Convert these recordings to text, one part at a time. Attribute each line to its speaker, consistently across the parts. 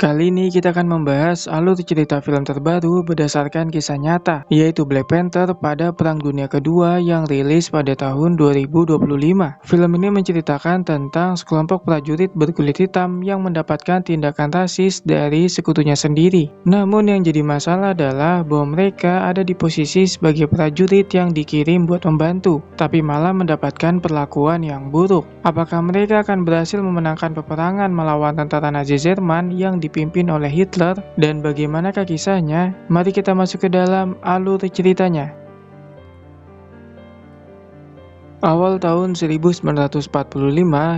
Speaker 1: Kali ini kita akan membahas alur cerita film terbaru berdasarkan kisah nyata, yaitu Black Panther pada Perang Dunia Kedua yang rilis pada tahun 2025. Film ini menceritakan tentang sekelompok prajurit berkulit hitam yang mendapatkan tindakan rasis dari sekutunya sendiri. Namun yang jadi masalah adalah bahwa mereka ada di posisi sebagai prajurit yang dikirim buat membantu, tapi malah mendapatkan perlakuan yang buruk. Apakah mereka akan berhasil memenangkan peperangan melawan tentara Nazi Jerman yang dipimpin oleh Hitler, dan bagaimanakah kisahnya? Mari kita masuk ke dalam alur ceritanya. Awal tahun 1945,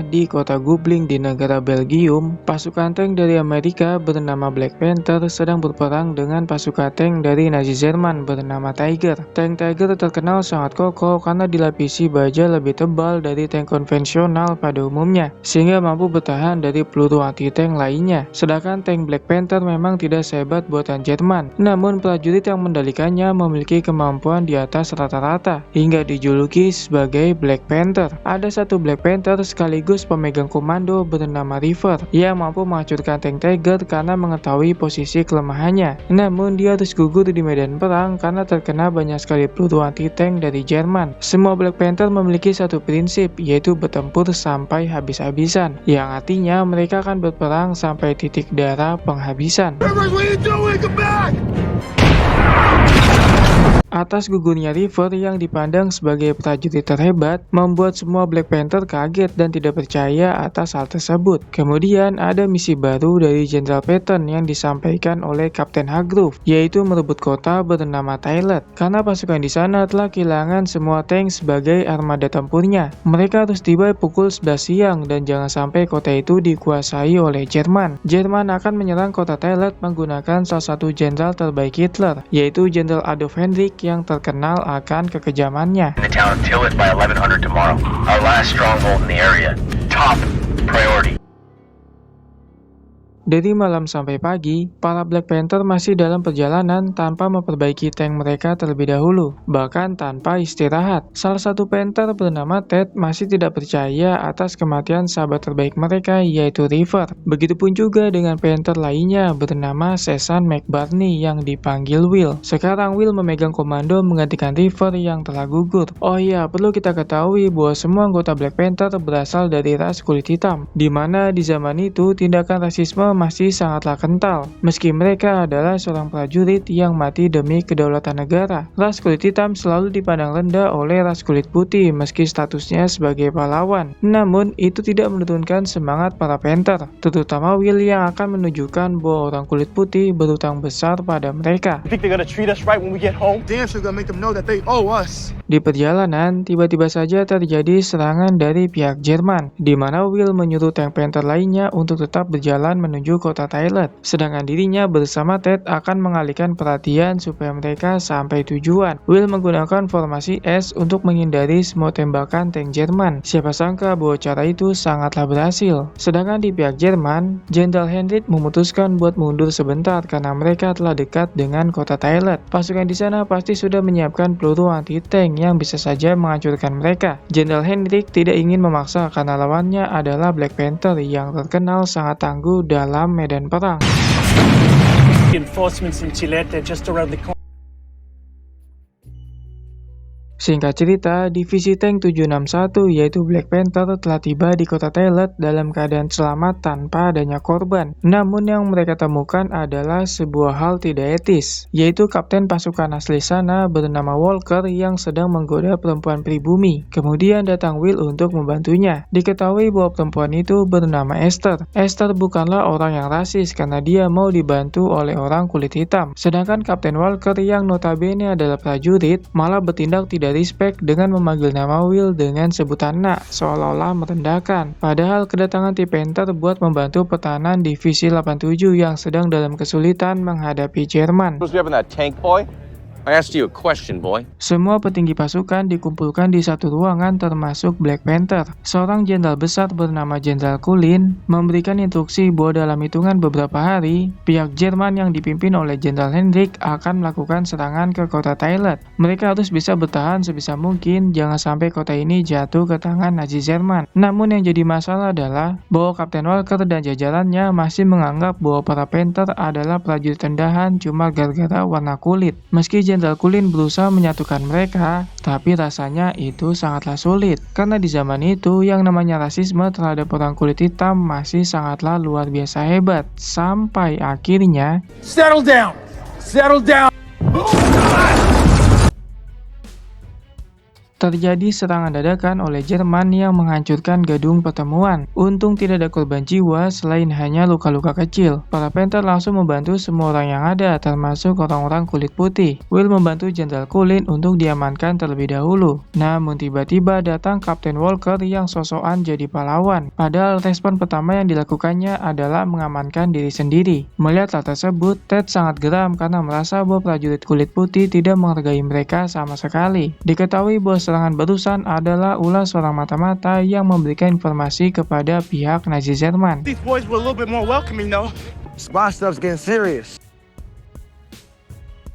Speaker 1: di kota Gubling di negara Belgium, pasukan tank dari Amerika bernama Black Panther sedang berperang dengan pasukan tank dari Nazi Jerman bernama Tiger. Tank Tiger terkenal sangat kokoh karena dilapisi baja lebih tebal dari tank konvensional pada umumnya, sehingga mampu bertahan dari peluru anti-tank lainnya. Sedangkan tank Black Panther memang tidak sehebat buatan Jerman, namun prajurit yang mendalikannya memiliki kemampuan di atas rata-rata, hingga dijuluki sebagai Black Panther. Ada satu Black Panther sekaligus pemegang komando bernama River yang mampu menghancurkan tank Tiger karena mengetahui posisi kelemahannya. Namun dia harus gugur di medan perang karena terkena banyak sekali peluru anti-tank dari Jerman. Semua Black Panther memiliki satu prinsip, yaitu bertempur sampai habis-habisan, yang artinya mereka akan berperang sampai titik darah penghabisan. Atas gugurnya River yang dipandang sebagai prajurit terhebat, membuat semua Black Panther kaget dan tidak percaya atas hal tersebut. Kemudian ada misi baru dari Jenderal Patton yang disampaikan oleh Kapten Hargrove, yaitu merebut kota bernama Tyler, karena pasukan di sana telah kehilangan semua tank sebagai armada tempurnya. Mereka harus tiba pukul 11 siang dan jangan sampai kota itu dikuasai oleh Jerman. Jerman akan menyerang kota Tyler menggunakan salah satu jenderal terbaik Hitler, yaitu Jenderal Adolf Hendrik yang terkenal akan kekejamannya.
Speaker 2: In the town of Tillit by 1100 tomorrow. Our last stronghold in the area. Top priority.
Speaker 1: Dari malam sampai pagi, para Black Panther masih dalam perjalanan tanpa memperbaiki tank mereka terlebih dahulu, bahkan tanpa istirahat. Salah satu Panther bernama Ted masih tidak percaya atas kematian sahabat terbaik mereka, yaitu River. Begitupun juga dengan Panther lainnya bernama Sesan McBurney yang dipanggil Will. Sekarang Will memegang komando menggantikan River yang telah gugur. Oh iya, perlu kita ketahui bahwa semua anggota Black Panther berasal dari ras kulit hitam, di mana di zaman itu tindakan rasisme masih sangatlah kental, meski mereka adalah seorang prajurit yang mati demi kedaulatan negara. Ras kulit hitam selalu dipandang rendah oleh ras kulit putih meski statusnya sebagai pahlawan. Namun, itu tidak menurunkan semangat para Panther, terutama Will yang akan menunjukkan bahwa orang kulit putih berutang besar pada mereka. Di perjalanan, tiba-tiba saja terjadi serangan dari pihak Jerman, di mana Will menyuruh tank Panther lainnya untuk tetap berjalan menuju kota Tyler, sedangkan dirinya bersama Ted akan mengalihkan perhatian supaya mereka sampai tujuan. Will menggunakan formasi S untuk menghindari semua tembakan tank Jerman. Siapa sangka bahwa cara itu sangatlah berhasil. Sedangkan di pihak Jerman, Jenderal Hendrik memutuskan buat mundur sebentar karena mereka telah dekat dengan kota Tyler. Pasukan di sana pasti sudah menyiapkan peluru anti-tank yang bisa saja menghancurkan mereka. Jenderal Hendrik tidak ingin memaksa karena lawannya adalah Black Panther yang terkenal sangat tangguh dalam medan perang. Singkat cerita, divisi tank 761 yaitu Black Panther telah tiba di kota Tyler dalam keadaan selamat tanpa adanya korban. Namun yang mereka temukan adalah sebuah hal tidak etis, yaitu kapten pasukan asli sana bernama Walker yang sedang menggoda perempuan pribumi. Kemudian datang Will untuk membantunya. Diketahui bahwa perempuan itu bernama Esther. Esther bukanlah orang yang rasis karena dia mau dibantu oleh orang kulit hitam. Sedangkan Kapten Walker yang notabene adalah prajurit malah bertindak tidak respect dengan memanggil nama Will dengan sebutan nak, seolah-olah merendahkan. Padahal kedatangan tim Panther buat membantu pertahanan divisi 87 yang sedang dalam kesulitan menghadapi Jerman.
Speaker 3: I asked you a question, boy.
Speaker 1: Semua petinggi pasukan dikumpulkan di satu ruangan termasuk Black Panther. Seorang jenderal besar bernama Jenderal Kulin memberikan instruksi bahwa dalam hitungan beberapa hari, pihak Jerman yang dipimpin oleh Jenderal Hendrik akan melakukan serangan ke kota Tyler. Mereka harus bisa bertahan sebisa mungkin, jangan sampai kota ini jatuh ke tangan Nazi Jerman. Namun yang jadi masalah adalah bahwa Kapten Walker dan jajarannya masih menganggap bahwa para Panther adalah prajurit rendahan cuma gara-gara warna kulit. Meski Jenderal Kulin berusaha menyatukan mereka, tapi rasanya itu sangatlah sulit. Karena di zaman itu, yang namanya rasisme terhadap orang kulit hitam masih sangatlah luar biasa hebat. Sampai akhirnya...
Speaker 4: Settle down! Settle down!
Speaker 1: terjadi serangan dadakan oleh Jerman yang menghancurkan gedung pertemuan. Untung tidak ada korban jiwa selain hanya luka-luka kecil. Para Panther langsung membantu semua orang yang ada, termasuk orang-orang kulit putih. Will membantu Jenderal Kulin untuk diamankan terlebih dahulu. Namun tiba-tiba datang Kapten Walker yang sosokan jadi pahlawan. Padahal respon pertama yang dilakukannya adalah mengamankan diri sendiri. Melihat hal tersebut, Ted sangat geram karena merasa bahwa prajurit kulit putih tidak menghargai mereka sama sekali. Diketahui bahwa serangan barusan adalah ulah seorang mata-mata yang memberikan informasi kepada pihak Nazi Jerman.
Speaker 4: These boys were a little bit more welcoming though.
Speaker 5: Spy stuff's getting serious.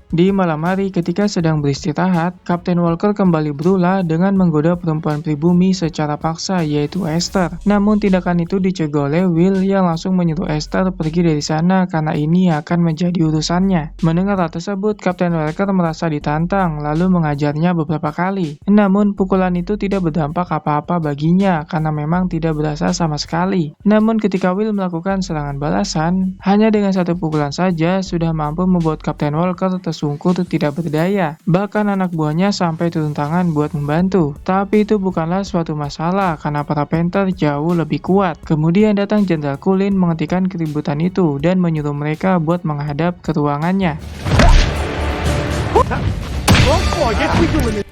Speaker 1: Di malam hari ketika sedang beristirahat, Kapten Walker kembali berulah dengan menggoda perempuan pribumi secara paksa, yaitu Esther. Namun tindakan itu dicegah oleh Will yang langsung menyuruh Esther pergi dari sana karena ini akan menjadi urusannya. Mendengar hal tersebut, Kapten Walker merasa ditantang lalu mengajarnya beberapa kali. Namun pukulan itu tidak berdampak apa-apa baginya karena memang tidak berasa sama sekali. Namun ketika Will melakukan serangan balasan, hanya dengan satu pukulan saja sudah mampu membuat Kapten Walker tersungkur tidak berdaya. Bahkan anak buahnya sampai turun tangan buat membantu. Tapi itu bukanlah suatu masalah karena para Panther jauh lebih kuat. Kemudian datang Jenderal Kulin menghentikan keributan itu dan menyuruh mereka buat menghadap ke ruangannya.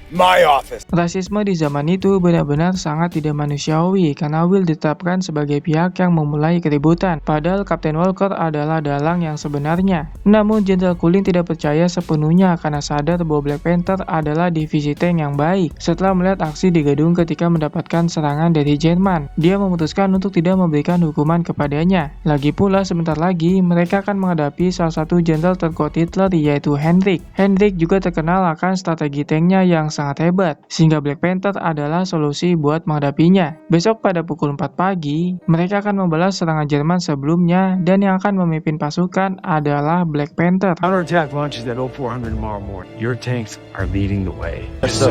Speaker 4: My office.
Speaker 1: Rasisme di zaman itu benar-benar sangat tidak manusiawi karena Will ditetapkan sebagai pihak yang memulai keributan, padahal Kapten Walker adalah dalang yang sebenarnya. Namun Jenderal Kulin tidak percaya sepenuhnya karena sadar bahwa Black Panther adalah divisi tank yang baik. Setelah melihat aksi di gedung ketika mendapatkan serangan dari Jerman, dia memutuskan untuk tidak memberikan hukuman kepadanya. Lagi pula sebentar lagi mereka akan menghadapi salah satu jenderal terkuat Hitler, yaitu Hendrik. Hendrik juga terkenal akan strategi tanknya yang sangat hebat, sehingga Black Panther adalah solusi buat menghadapinya. Besok pada pukul 4 pagi, mereka akan membalas serangan Jerman sebelumnya dan yang akan memimpin pasukan adalah Black Panther.
Speaker 5: Counterattack launches at 0400 tomorrow morning. Your tanks are leading the way.
Speaker 4: Yes, sir.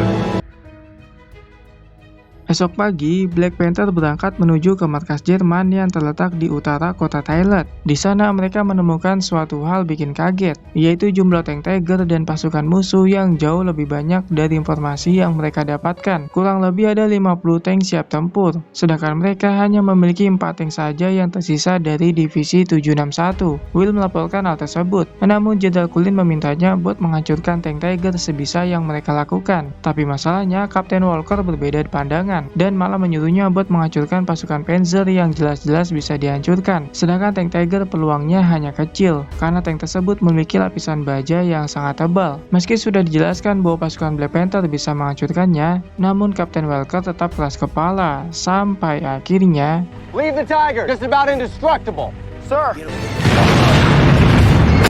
Speaker 1: Esok pagi, Black Panther berangkat menuju ke markas Jerman yang terletak di utara kota Tyler. Di sana mereka menemukan suatu hal bikin kaget, yaitu jumlah tank Tiger dan pasukan musuh yang jauh lebih banyak dari informasi yang mereka dapatkan. Kurang lebih ada 50 tank siap tempur, sedangkan mereka hanya memiliki 4 tank saja yang tersisa dari divisi 761. Will melaporkan hal tersebut, namun Jenderal Kulin memintanya buat menghancurkan tank Tiger sebisa yang mereka lakukan. Tapi masalahnya, Kapten Walker berbeda pandangan dan malah menyuruhnya buat menghancurkan pasukan Panzer yang jelas-jelas bisa dihancurkan. Sedangkan tank Tiger peluangnya hanya kecil karena tank tersebut memiliki lapisan baja yang sangat tebal. Meski sudah dijelaskan bahwa pasukan Black Panther bisa menghancurkannya, namun Kapten Walker tetap keras kepala sampai akhirnya
Speaker 5: Leave the Tiger. Just about indestructible. Sir.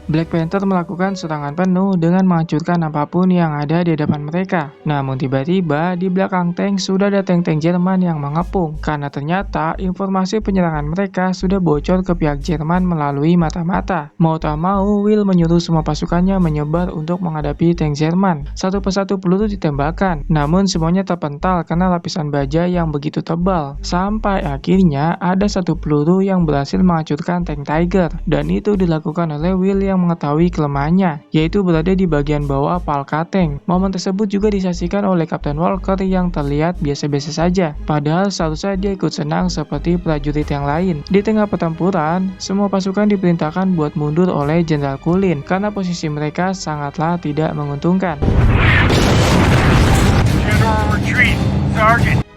Speaker 1: Black Panther melakukan serangan penuh dengan menghancurkan apapun yang ada di hadapan mereka. Namun tiba-tiba di belakang tank sudah ada tank-tank Jerman yang mengepung, karena ternyata informasi penyerangan mereka sudah bocor ke pihak Jerman melalui mata-mata. Mau tak mau, Will menyuruh semua pasukannya menyebar untuk menghadapi tank Jerman. Satu persatu peluru ditembakkan, namun semuanya terpental karena lapisan baja yang begitu tebal. Sampai akhirnya ada satu peluru yang berhasil menghancurkan tank Tiger, dan itu dilakukan oleh Will yang mengetahui kelemahannya, yaitu berada di bagian bawah palka tank. Momen tersebut juga disaksikan oleh Kapten Walker yang terlihat biasa-biasa saja, padahal seharusnya dia ikut senang seperti prajurit yang lain. Di tengah pertempuran, semua pasukan diperintahkan buat mundur oleh Jenderal Kulin karena posisi mereka sangatlah tidak menguntungkan.
Speaker 4: General retreat, Sergeant.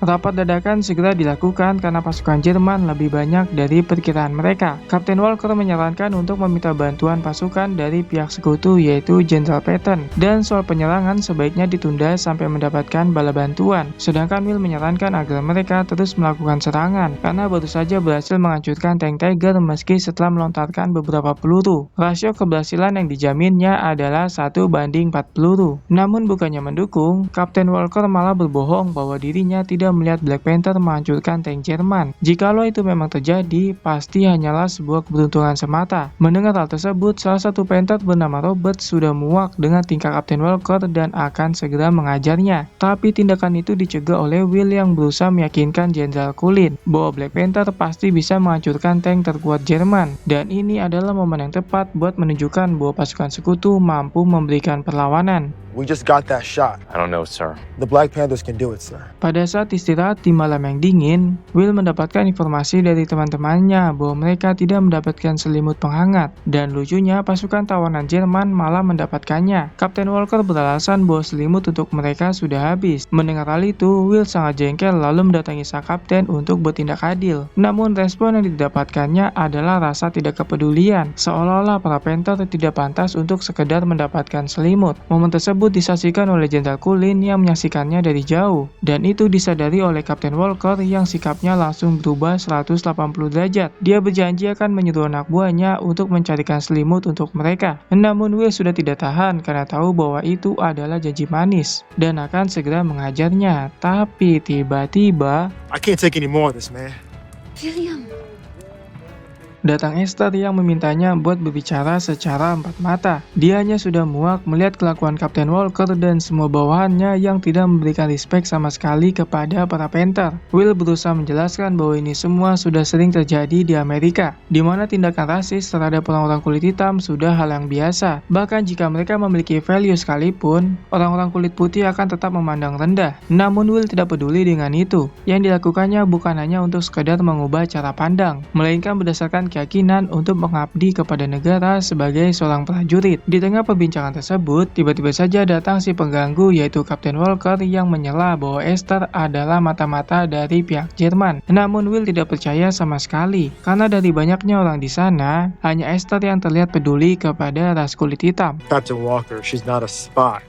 Speaker 1: Rapat dadakan segera dilakukan karena pasukan Jerman lebih banyak dari perkiraan mereka. Kapten Walker menyarankan untuk meminta bantuan pasukan dari pihak sekutu yaitu Jenderal Patton, dan soal penyerangan sebaiknya ditunda sampai mendapatkan bala bantuan. Sedangkan Will menyarankan agar mereka terus melakukan serangan karena baru saja berhasil menghancurkan tank Tiger meski setelah melontarkan beberapa peluru. Rasio keberhasilan yang dijaminnya adalah 1:4 peluru. Namun bukannya mendukung, Kapten Walker malah berbohong bahwa dirinya tidak melihat Black Panther menghancurkan tank Jerman. Jikalau itu memang terjadi, pasti hanyalah sebuah keberuntungan semata. Mendengar hal tersebut, salah satu Panther bernama Robert sudah muak dengan tingkah Kapten Walker dan akan segera mengajarnya. Tapi tindakan itu dicegah oleh Will yang berusaha meyakinkan Jenderal Cullen bahwa Black Panther pasti bisa menghancurkan tank terkuat Jerman. Dan ini adalah momen yang tepat buat menunjukkan bahwa pasukan sekutu mampu memberikan perlawanan.
Speaker 4: We just got that shot.
Speaker 5: I don't know, sir.
Speaker 4: The Black Panthers can do it, sir.
Speaker 1: Pada saat istirahat di malam yang dingin, Will mendapatkan informasi dari teman-temannya bahwa mereka tidak mendapatkan selimut penghangat. Dan lucunya, pasukan tawanan Jerman malah mendapatkannya. Kapten Walker beralasan bahwa selimut untuk mereka sudah habis. Mendengar hal itu, Will sangat jengkel lalu mendatangi sang kapten untuk bertindak adil. Namun respon yang didapatkannya adalah rasa tidak kepedulian, seolah-olah para Panther tidak pantas untuk sekedar mendapatkan selimut. Momen tersebut disaksikan oleh Jenderal Cullen yang menyaksikannya dari jauh, dan itu disadari oleh Kapten Walker yang sikapnya langsung berubah 180 derajat. Dia berjanji akan menyuruh anak buahnya untuk mencarikan selimut untuk mereka. Namun Will sudah tidak tahan karena tahu bahwa itu adalah janji manis dan akan segera mengajarnya. Tapi tiba-tiba
Speaker 4: I can't take any more of this, man.
Speaker 3: William.
Speaker 1: datang Esther yang memintanya buat berbicara secara empat mata. Dia hanya sudah muak melihat kelakuan Kapten Walker dan semua bawahannya yang tidak memberikan respek sama sekali kepada para Panther. Will berusaha menjelaskan bahwa ini semua sudah sering terjadi di Amerika, di mana tindakan rasis terhadap orang-orang kulit hitam sudah hal yang biasa. Bahkan jika mereka memiliki value sekalipun, orang-orang kulit putih akan tetap memandang rendah. Namun Will tidak peduli dengan itu. Yang dilakukannya bukan hanya untuk sekadar mengubah cara pandang, melainkan berdasarkan keyakinan untuk mengabdi kepada negara sebagai seorang prajurit. Di tengah perbincangan tersebut, tiba-tiba saja datang si pengganggu yaitu Kapten Walker yang menyela bahwa Esther adalah mata-mata dari pihak Jerman. Namun Will tidak percaya sama sekali, karena dari banyaknya orang di sana, hanya Esther yang terlihat peduli kepada ras kulit hitam.
Speaker 4: Captain Walker, she's not a spy.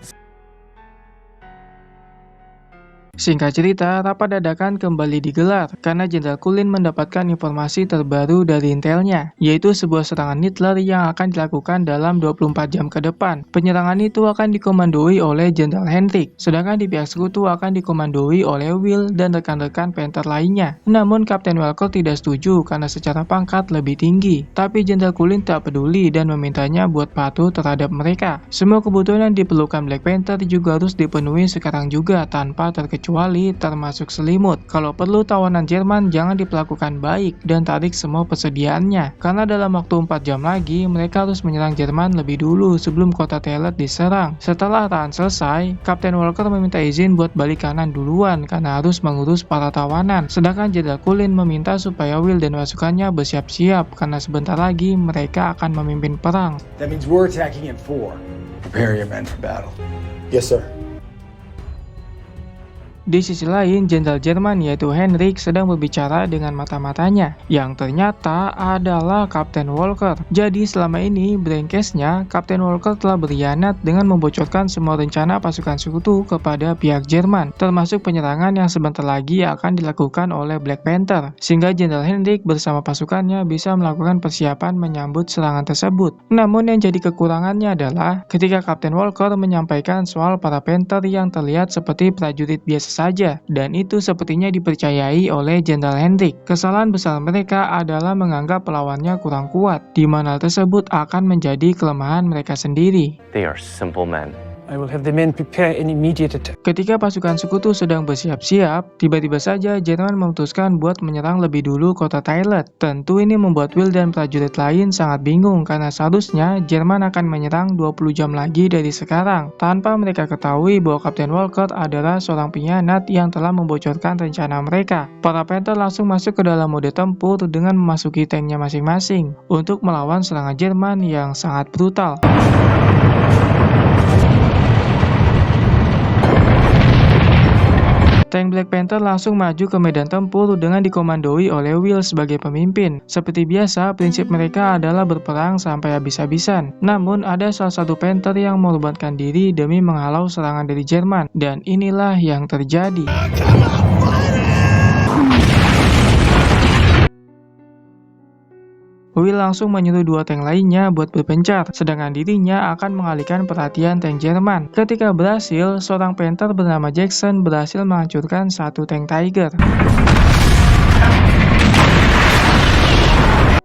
Speaker 1: Singkat cerita, rapat dadakan kembali digelar karena Jenderal Cullen mendapatkan informasi terbaru dari intelnya, yaitu sebuah serangan Hitler yang akan dilakukan dalam 24 jam ke depan. Penyerangan itu akan dikomandoi oleh Jenderal Hendrik, sedangkan di pihak sekutu akan dikomandoi oleh Will dan rekan-rekan Panther lainnya. Namun Kapten Walker tidak setuju karena secara pangkat lebih tinggi, tapi Jenderal Cullen tak peduli dan memintanya buat patuh terhadap mereka. Semua kebutuhan yang diperlukan Black Panther juga harus dipenuhi sekarang juga tanpa terkecuali, termasuk selimut. Kalau perlu tawanan Jerman jangan diperlakukan baik dan tarik semua persediaannya, karena dalam waktu 4 jam lagi mereka harus menyerang Jerman lebih dulu sebelum kota Tellet diserang. Setelah tahan selesai, Kapten Walker meminta izin buat balik kanan duluan karena harus mengurus para tawanan, sedangkan Jenderal Cullen meminta supaya Will dan pasukannya bersiap-siap karena sebentar lagi mereka akan memimpin perang.
Speaker 6: That means we're attacking in 4. Prepare your men for battle.
Speaker 4: Yes, sir.
Speaker 1: Di sisi lain, Jenderal Jerman yaitu Hendrik sedang berbicara dengan mata-matanya, yang ternyata adalah Kapten Walker. Jadi selama ini, braincase-nya, Kapten Walker telah berkhianat dengan membocorkan semua rencana pasukan sekutu kepada pihak Jerman, termasuk penyerangan yang sebentar lagi akan dilakukan oleh Black Panther, sehingga Jenderal Hendrik bersama pasukannya bisa melakukan persiapan menyambut serangan tersebut. Namun yang jadi kekurangannya adalah ketika Kapten Walker menyampaikan soal para Panther yang terlihat seperti prajurit biasa saja, dan itu sepertinya dipercayai oleh Jenderal Hendrik. Kesalahan besar mereka adalah menganggap lawannya kurang kuat, di mana hal tersebut akan menjadi kelemahan mereka sendiri.
Speaker 5: They are simple men.
Speaker 7: I will have the men prepare an immediate attack.
Speaker 1: Ketika pasukan sekutu sedang bersiap-siap, tiba-tiba saja Jerman memutuskan buat menyerang lebih dulu kota Tellet. Tentu ini membuat Will dan prajurit lain sangat bingung karena seharusnya Jerman akan menyerang 20 jam lagi dari sekarang, tanpa mereka ketahui bahwa Kapten Walker adalah seorang pengkhianat yang telah membocorkan rencana mereka. Para Panther langsung masuk ke dalam mode tempur dengan memasuki tanknya masing-masing untuk melawan serangan Jerman yang sangat brutal. Tank Black Panther langsung maju ke medan tempur dengan dikomandoi oleh Will sebagai pemimpin. Seperti biasa, prinsip mereka adalah berperang sampai habis-habisan. Namun, ada salah satu Panther yang mengorbankan diri demi menghalau serangan dari Jerman, dan inilah yang terjadi. Will langsung menyuruh dua tank lainnya buat berpencar, sedangkan dirinya akan mengalihkan perhatian tank Jerman. Ketika berhasil, seorang Panther bernama Jackson berhasil menghancurkan satu tank Tiger.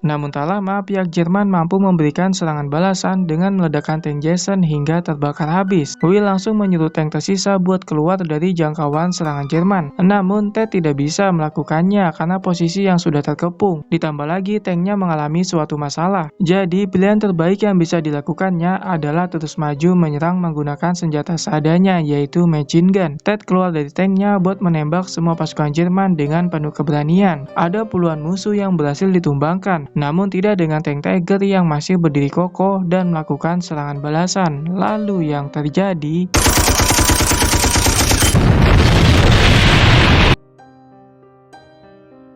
Speaker 1: Namun tak lama, pihak Jerman mampu memberikan serangan balasan dengan meledakkan tank Jackson hingga terbakar habis. Will langsung menyuruh tank tersisa buat keluar dari jangkauan serangan Jerman. Namun, Ted tidak bisa melakukannya karena posisi yang sudah terkepung. Ditambah lagi, tanknya mengalami suatu masalah. Jadi, pilihan terbaik yang bisa dilakukannya adalah terus maju menyerang menggunakan senjata seadanya, yaitu machine gun. Ted keluar dari tanknya buat menembak semua pasukan Jerman dengan penuh keberanian. Ada puluhan musuh yang berhasil ditumbangkan, namun tidak dengan tank Tiger yang masih berdiri kokoh dan melakukan serangan balasan. Lalu yang terjadi...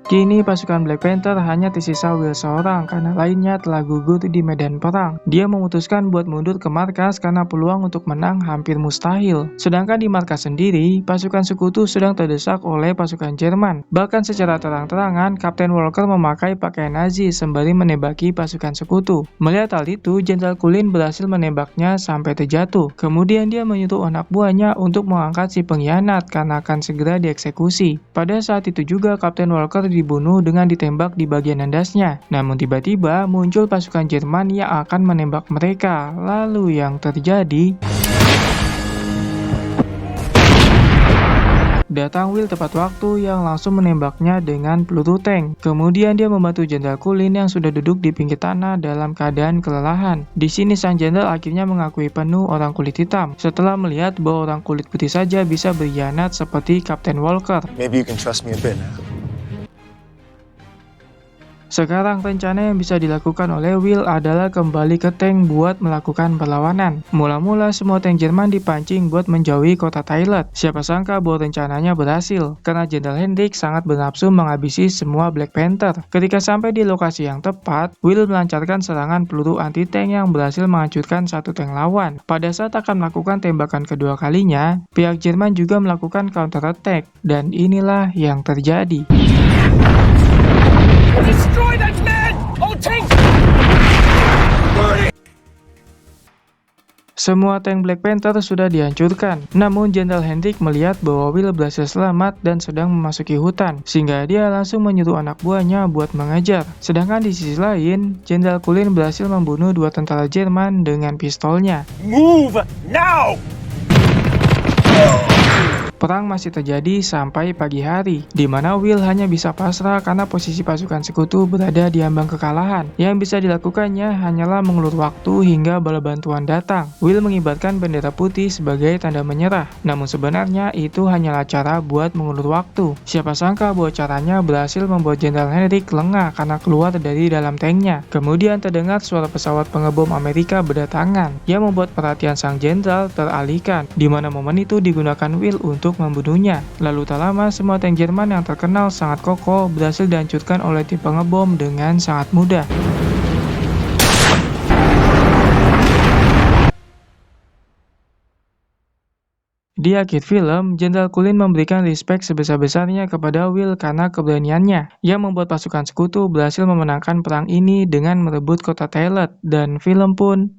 Speaker 1: Kini pasukan Black Panther hanya tersisa Will seorang karena lainnya telah gugur di medan perang. Dia memutuskan buat mundur ke markas karena peluang untuk menang hampir mustahil. Sedangkan di markas sendiri, pasukan sekutu sedang terdesak oleh pasukan Jerman. Bahkan secara terang-terangan, Kapten Walker memakai pakaian Nazi sembari menembaki pasukan sekutu. Melihat hal itu, Jenderal Cullen berhasil menembaknya sampai terjatuh. Kemudian dia menyuruh anak buahnya untuk mengangkat si pengkhianat karena akan segera dieksekusi. Pada saat itu juga Kapten Walker dibunuh dengan ditembak di bagian nandasnya. Namun tiba-tiba muncul pasukan Jerman yang akan menembak mereka. Lalu yang terjadi... Datang Will tepat waktu yang langsung menembaknya dengan peluru tank. Kemudian dia membantu Jenderal Cullen yang sudah duduk di pinggir tanah dalam keadaan kelelahan. Di sini sang jenderal akhirnya mengakui penuh orang kulit hitam setelah melihat bahwa orang kulit putih saja bisa berkhianat seperti Kapten Walker.
Speaker 4: Maybe you can trust me a bit now.
Speaker 1: Sekarang rencana yang bisa dilakukan oleh Will adalah kembali ke tank buat melakukan perlawanan. Mula-mula semua tank Jerman dipancing buat menjauhi kota Tyler. Siapa sangka bahwa rencananya berhasil, karena Jenderal Hendrik sangat bernafsu menghabisi semua Black Panther. Ketika sampai di lokasi yang tepat, Will melancarkan serangan peluru anti-tank yang berhasil menghancurkan satu tank lawan. Pada saat akan melakukan tembakan kedua kalinya, pihak Jerman juga melakukan counter attack, dan inilah yang terjadi.
Speaker 3: Destroy that man! All tanks!
Speaker 1: Semua tank Black Panther sudah dihancurkan. Namun Jenderal Hendrik melihat bahwa Will berhasil selamat dan sedang memasuki hutan, sehingga dia langsung menyuruh anak buahnya buat mengejar. Sedangkan di sisi lain, Jenderal Cullen berhasil membunuh dua tentara Jerman dengan pistolnya.
Speaker 3: Move now!
Speaker 1: Perang masih terjadi sampai pagi hari, di mana Will hanya bisa pasrah karena posisi pasukan sekutu berada di ambang kekalahan. Yang bisa dilakukannya hanyalah mengulur waktu hingga bala bantuan datang. Will mengibarkan bendera putih sebagai tanda menyerah, namun sebenarnya itu hanyalah cara buat mengulur waktu. Siapa sangka bahwa caranya berhasil membuat Jenderal Hendrik lengah karena keluar dari dalam tanknya. Kemudian terdengar suara pesawat pengebom Amerika berdatangan, yang membuat perhatian sang jenderal teralihkan, di mana momen itu digunakan Will untuk membunuhnya. Lalu tak lama, semua tank Jerman yang terkenal sangat kokoh berhasil dihancurkan oleh tim pengebom dengan sangat mudah. Di akhir film, Jenderal Cullen memberikan respect sebesar-besarnya kepada Will karena keberaniannya, yang membuat pasukan sekutu berhasil memenangkan perang ini dengan merebut kota Tyler, dan film pun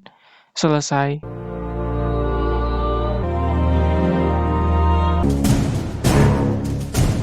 Speaker 1: selesai.